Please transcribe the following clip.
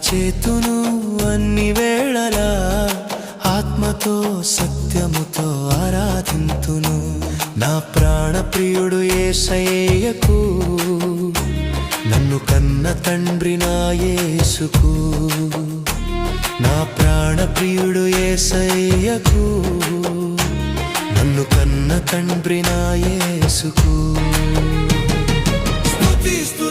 చేతును అన్ని వేళలా ఆత్మతో సత్యముతో ఆరాధింతును. నా ప్రాణ ప్రియుడు యేసయ్యకు, నన్ను కన్న తండ్రి నా యేసుకు. నా ప్రాణ ప్రియుడు యేసయ్యకు, నన్ను కన్న తండ్రి నా యేసుకు. స్తుతిస్తూ